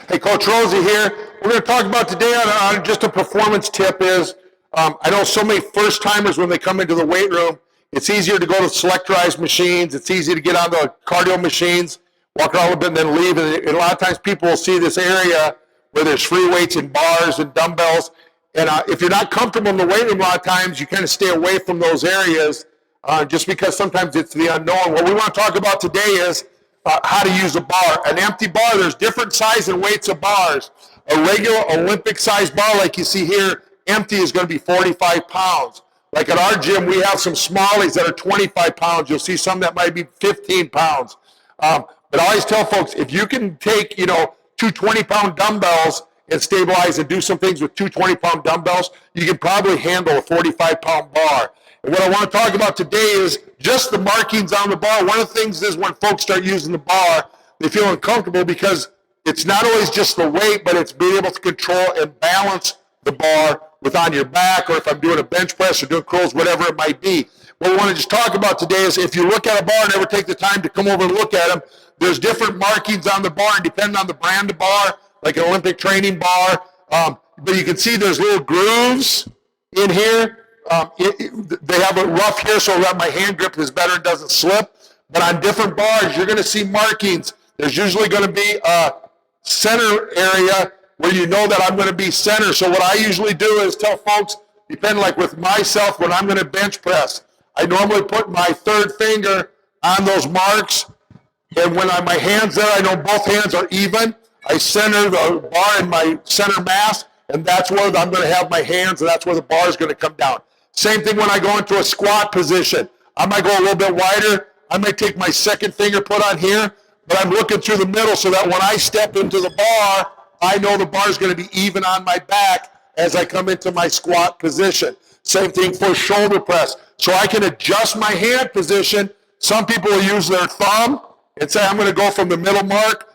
Hey, Coach Rozy here. We're going to talk about today on just a performance tip is, I know so many first timers when they come into the weight room, it's easier to go to selectorized machines. It's easy to get on the cardio machines, walk around a little bit and then leave. And a lot of times people will see this area where there's free weights and bars and dumbbells. And if you're not comfortable in the weight room, a lot of times you kind of stay away from those areas just because sometimes it's the unknown. What we want to talk about today is how to use a bar. An empty bar, there's different size and weights of bars. A regular Olympic size bar like you see here, empty, is going to be 45 pounds. Like at our gym, we have some smallies that are 25 pounds. You'll see some that might be 15 pounds. But I always tell folks, if you can take, two 20-pound dumbbells and stabilize and do some things with two 20-pound dumbbells, you can probably handle a 45-pound bar. And what I want to talk about today is just the markings on the bar. One of the things is when folks start using the bar, they feel uncomfortable because it's not always just the weight, but it's being able to control and balance the bar with on your back, or if I'm doing a bench press or doing curls, whatever it might be. What we want to just talk about today is if you look at a bar and ever take the time to come over and look at them, there's different markings on the bar, and depending on the brand of bar, like an Olympic training bar, but you can see there's little grooves in here. They have it rough here so that my hand grip is better and doesn't slip. But on different bars, you're going to see markings. There's usually going to be a center area where you know that I'm going to be center. So what I usually do is tell folks, depending like with myself, when I'm going to bench press, I normally put my third finger on those marks. And when my hand's there, I know both hands are even. I center the bar in my center mass, and that's where I'm going to have my hands, and that's where the bar is going to come down. Same thing when I go into a squat position. I might go a little bit wider. I might take my second finger, put on here, but I'm looking through the middle so that when I step into the bar, I know the bar is going to be even on my back as I come into my squat position. Same thing for shoulder press. So I can adjust my hand position. Some people will use their thumb and say, I'm going to go from the middle mark,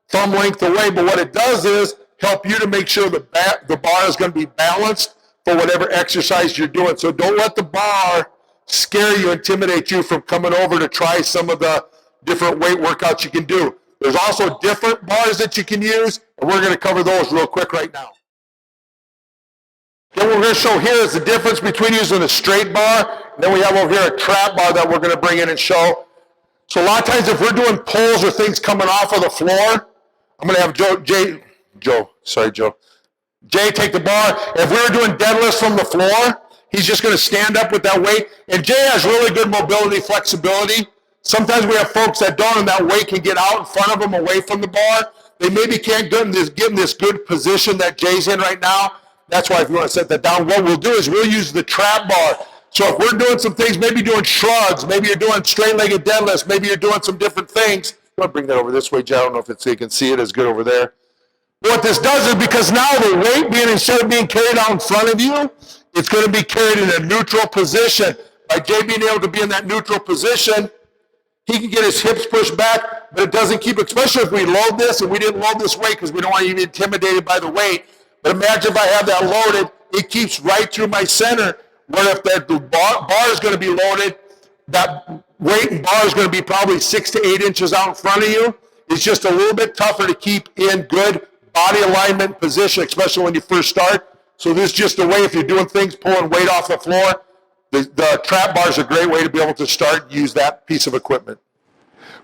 thumb length away. But what it does is help you to make sure the bar is going to be balanced for whatever exercise you're doing. So don't let the bar scare you, intimidate you from coming over to try some of the different weight workouts you can do. There's also different bars that you can use, and we're going to cover those real quick right now. Then what we're going to show here is the difference between using a straight bar, and then we have over here a trap bar that we're going to bring in and show. So a lot of times if we're doing pulls or things coming off of the floor, I'm going to have Jay take the bar. If we were doing deadlifts from the floor, he's just going to stand up with that weight. And Jay has really good mobility, flexibility. Sometimes we have folks that don't, and that weight can get out in front of them, away from the bar. They maybe can't get in this good position that Jay's in right now. That's why if you want to set that down, what we'll do is we'll use the trap bar. So if we're doing some things, maybe doing shrugs, maybe you're doing straight-legged deadlifts, maybe you're doing some different things. I'm going to bring that over this way, Jay. I don't know if you can see it as good over there. What this does is because now the weight instead of being carried out in front of you, it's going to be carried in a neutral position. By Jay being able to be in that neutral position, he can get his hips pushed back, but it doesn't keep, especially if we load this, and we didn't load this weight because we don't want you to be intimidated by the weight. But imagine if I have that loaded, it keeps right through my center, where if the bar is going to be loaded, that weight and bar is going to be probably 6 to 8 inches out in front of you. It's just a little bit tougher to keep in good body alignment position, especially when you first start. So this is just a way, if you're doing things, pulling weight off the floor, the trap bar is a great way to be able to start and use that piece of equipment.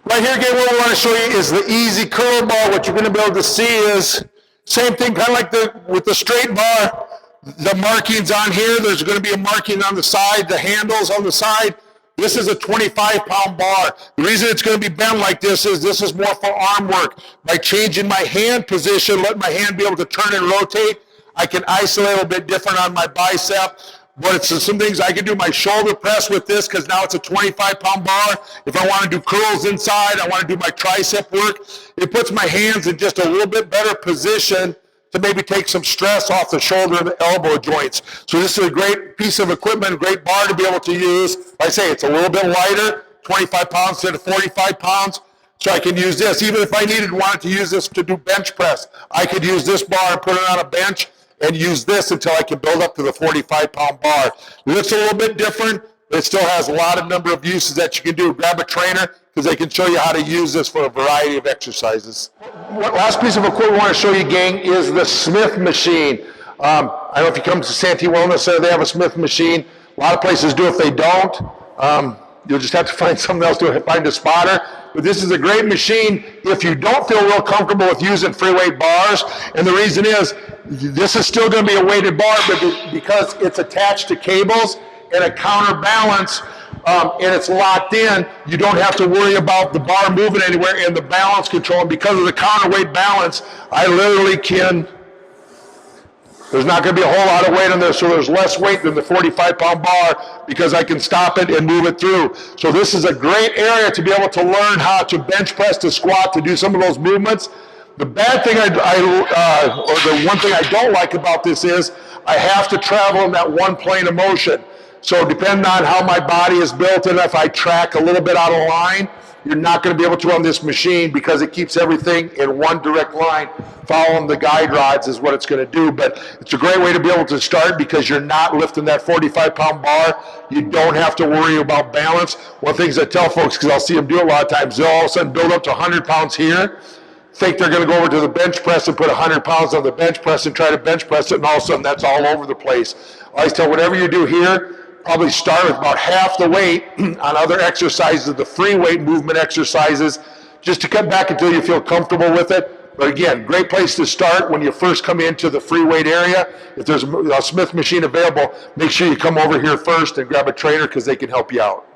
Right here, again, what we want to show you is the easy curl bar. What you're going to be able to see is same thing, kind of like with the straight bar. The markings on here, there's going to be a marking on the side, the handles on the side. This is a 25-pound bar. The reason it's going to be bent like this is more for arm work. By changing my hand position, letting my hand be able to turn and rotate, I can isolate a little bit different on my bicep. But it's some things I can do my shoulder press with this because now it's a 25-pound bar. If I want to do curls inside, I want to do my tricep work. It puts my hands in just a little bit better position to maybe take some stress off the shoulder and the elbow joints. So this is a great piece of equipment, a great bar to be able to use. Like I say, it's a little bit lighter, 25 pounds instead of 45 pounds. So I can use this. Even if I wanted to use this to do bench press, I could use this bar and put it on a bench and use this until I can build up to the 45-pound bar. It looks a little bit different, but it still has a lot of number of uses that you can do. Grab a trainer. because they can show you how to use this for a variety of exercises. Last piece of equipment we want to show you, gang, is the Smith machine. I don't know if you come to Santee Wellness Center, they have a Smith machine. A lot of places do. If they don't, you'll just have to find something else to find a spotter. But this is a great machine if you don't feel real comfortable with using free weight bars. And the reason is, this is still going to be a weighted bar, but because it's attached to cables and a counterbalance, and it's locked in, you don't have to worry about the bar moving anywhere and the balance control. And because of the counterweight balance, I literally can, there's not going to be a whole lot of weight on there, so there's less weight than the 45-pound bar because I can stop it and move it through. So this is a great area to be able to learn how to bench press, to squat, to do some of those movements. The bad thing or the one thing I don't like about this is I have to travel in that one plane of motion. So depending on how my body is built and if I track a little bit out of line, you're not going to be able to run this machine because it keeps everything in one direct line. Following the guide rods is what it's going to do. But it's a great way to be able to start because you're not lifting that 45-pound bar. You don't have to worry about balance. One of the things I tell folks, because I'll see them do it a lot of times, they'll all of a sudden build up to 100 pounds here, think they're going to go over to the bench press and put 100 pounds on the bench press and try to bench press it, and all of a sudden that's all over the place. I always tell whatever you do here, probably start with about half the weight on other exercises, the free weight movement exercises, just to cut back until you feel comfortable with it. But again, great place to start when you first come into the free weight area. If there's a Smith machine available, make sure you come over here first and grab a trainer because they can help you out.